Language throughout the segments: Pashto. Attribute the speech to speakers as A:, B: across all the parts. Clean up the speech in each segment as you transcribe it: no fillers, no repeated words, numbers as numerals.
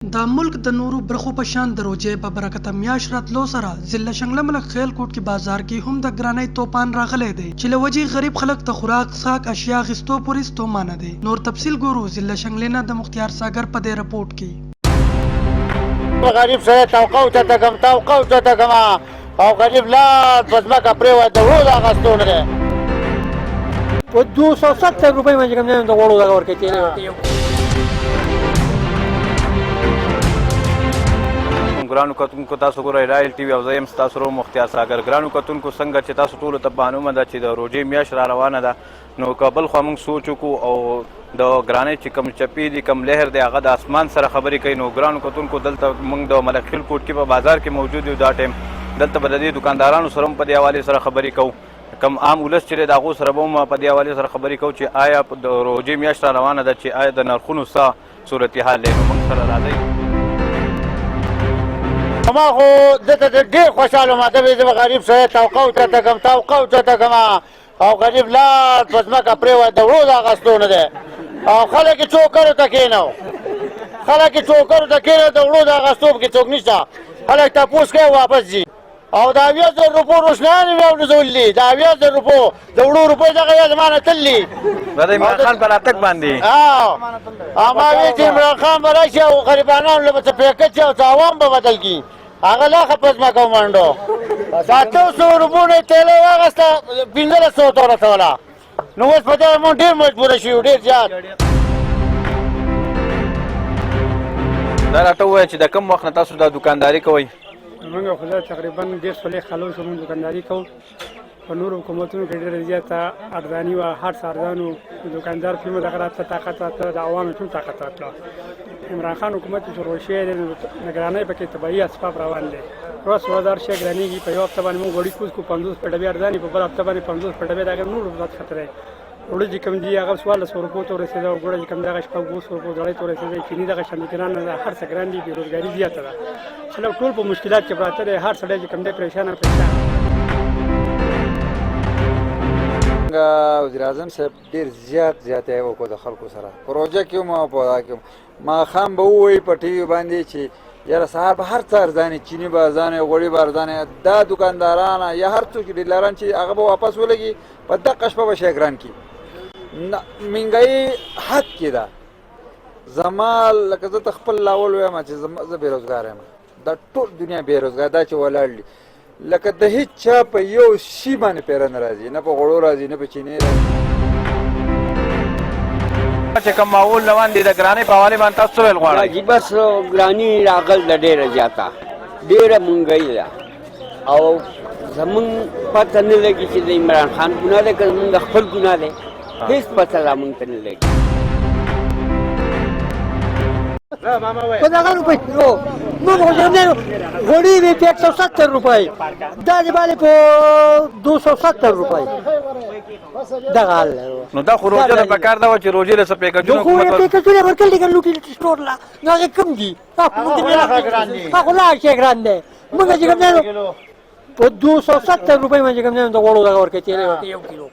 A: د ملک د نورو برخو په شان د روژې په برکته میاشت راتلو سره ضلع شانگلہ ملک خیل کوټ کې بازار کې هم د ګرانۍ توپان راغلی دی چې له وجې غریب خلک د خوراک څښاک اشیا اخیستو پورې ستومانه دي. نور تفصیل ګورو ضلع شانگلې نه د مختیار ساگر په دې رپورٹ کې.
B: غریب سره توقع ته کم او غریب لا پزماکه پرېوت د وړو د اخیستو نه دی
C: په 270 روپۍ باندې کوم نه د وړو دغه ورکوي تیل ورکوي.
D: ګرانو کتونکو تاسو ګورئ رایل ټي وي او زه یم ستاسو ورور مختیار ساگر. ګرانو کتونکو څنګه چې تاسو ټولو ته معلومه ده چې د روژې میاشت را روانه ده، نو که بل خوا موږ سوچ وکړو او د ګرانۍ چې کوم چپې دي کوم لهر دی هغه د اسمان سره خبرې کوي. نو ګرانو کتونکو دلته موږ د ملک خیل کوټ کې په بازار کې موجود یو دا ټایم. دلته به د دې دکاندارانو سره هم په دې حوالې سره خبرې کوو، کم عام ولس چې دی د هغو سره به هم په دې حوالې سره خبرې کوو چې آیا د روژې میاشت را روانه ده چې آیا د نرخونو څه صورتحال دی. نو موږ سره راځئ.
B: ما خو دته ډېر خوشحاله وم، ته به زه غریب سره توقع ته کم او غریب لا پزماکه پرېوت د وړو د اخیستو نه دی او خلک یې چوکرو ته کېنو د وړو د اخیستو پکې څوک نشته. خلک تپوس کوي واپس ځي او د 80,000 روپو روشنیان مې اورېدلي، د 80,000 روپو د وړو روپۍ دغه یا زما نه تللي
D: د عمران خان په راتګ باندې.
B: ما ویل چې عمران خان به راشي او غریبانو له به څه پیکټ شي او څه عوام به بدل کړي، هغه لا ښه پزماکه ومنډو. 700 روپو نه یې تیله واخېسته 1500 ته ورسوله. نو اوس په دې مونږ ډېر مجبوره شوي، ډېر زیات.
D: دا راته ووایه چې د کوم وخت نه تاسو دا دکانداري کوئ؟
C: موږ خو دا تقریبا 10 څلوېښت کالو شو موږ دکانداري کوو. په نورو حکومتونو کې ډېره زیاته ارزاني وه، هر څه ارزان و، دوکاندار کې هم دغه راته طاقت راتله، د عوامو ټول طاقت راتله. عمران خان حکومت چې شروع شوی دی نو د ګرانۍ پکې طبیعي اسباب روان دی. روز ورځ هر شی ګرانېږي. په یو هفته باندې موږ غوړي کوز کو 50 په ډبې ارزاني، په بل هفته باندې 50 په ډبې د هغې نور زیات خطر دی. وړه چې کوم دي هغه 1400 روپو ته ورسېده او ګوړه چې کوم دی هغه 200 روپو زړی ته ورسېده. چیني دغه شان ګران ده، هر څه ګران دي، بېروزګاري زیاته ده. خلک ټول په مشکلات کې پراته دی، هر سړی چې کوم دی پریشان.
E: وزیر اعظم صاحب ډېر زیات یې وکړو د خلکو سره په روژه کې هم او په دا کې هم. ماښام به ووایي په ټي وي باندې چې یاره سهار به هر څه ارزانې، چیني به ارزانې، غوړي به ارزانې. دا دوکانداران یا هر څوک ډیلران چې هغه به واپس ولګي، په دقه شپه به شی ګران کړي. مهنګايي حد کې ده. زما لکه زه ته خپل لاول وایم چې زه بېروزګار یم، دا ټول دنیا بېروزګار دا چې ولاړ دي. لکه د هیڅ چا په یو شي باندې پیره نه راځي، نه په غوړو راځي نه په چینی راځي.
D: چې کوم ماحول روان دی د ګرانۍ په حوالې باندې تاسو څه ویل غواړئ؟
F: بس ګراني راغل ده ډېره زیاته، ډېره مهنګايي ده او زمونږ پته نه لګي چې د عمران خان ګناه دی که زمونږ د خپل ګناه دی، هېڅ پته لا مونږ ته نه لګي.
C: په دغه روپۍ موږ غوړي وي په 170 روپۍ، دا دې باندې په 270 روپۍ. دغه حال
D: نو دا خو روژه ده، پکار دا وه چې روژې له څه پیکجونه
C: پیکجونه ورکړل دي که لوټي سټور لا نو هغې کم دي، هغه لا شی ګران دی. موږ چې کوم دی نو په 270 روپۍ باندې کوم دی د غوړو دغه ورکوي تیل ورکوي 1 کیلو.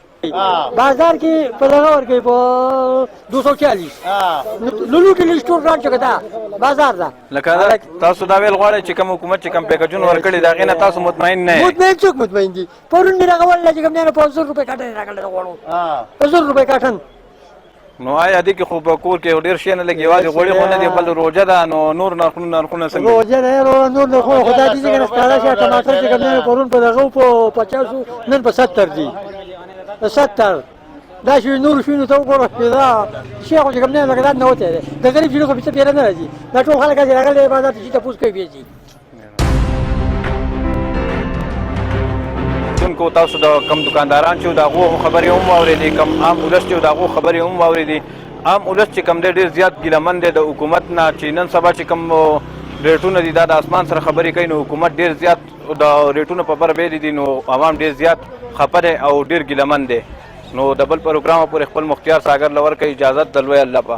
C: بازار کې په دغه ورکوي په 240. نو لوټي سټور ګران چې دا بازار ده.
D: لکه تاسو دا ویل غواړئ چې کوم حکومت چې کوم پیکجونه ورکړي د هغې نه تاسو مطمئن نه یې؟
C: مطمئن څوک مطمئن دي؟ پرون مې راغول چې کوم دی نو 500 روپۍ کاټن یې راکړل د غوړو، 500 روپۍ کاټن.
D: نو آیا دې کې خو په کور کې ډېر شی نه لګي، یوازې غوړي خو نه دي، بل روژه ده نو نور نرخونه څنګه؟
C: روژه ده نور نرخونه خو دا دي چې کنه ښکاره شي. ټماټر چې کوم دی پرون په دغه په 50 نن په 70 دي، 70 دا شي. نور شنو ته وګوره دا شي خو چې کوم دی لکه دا نه وته دی، د غریب شنو خو بېڅه پیره نه راځي. دا ټول خلک چې راغلي بازار ته چې تپوس کوي بیا ځي.
D: کو تاسو د کم دکانداران چې د هغو خبرې هم واورېدې، کم عام ولس چې د هغو خبرې هم واورېدې. عام ولس چې کم دی ډېر زیات ګیلهمن دی د حکومت نه چې نن سبا چې کم ریټونه دي دا د اسمان سره خبرې کوي. نو حکومت ډېر زیات د ریټونو په بر بیلې دي، نو عوام ډېر زیات خفه دی او ډېر ګیلهمن دی. نو د بل پروګرام پورې خپل مختیار ساگر له ورکوي اجازت د لوی الله په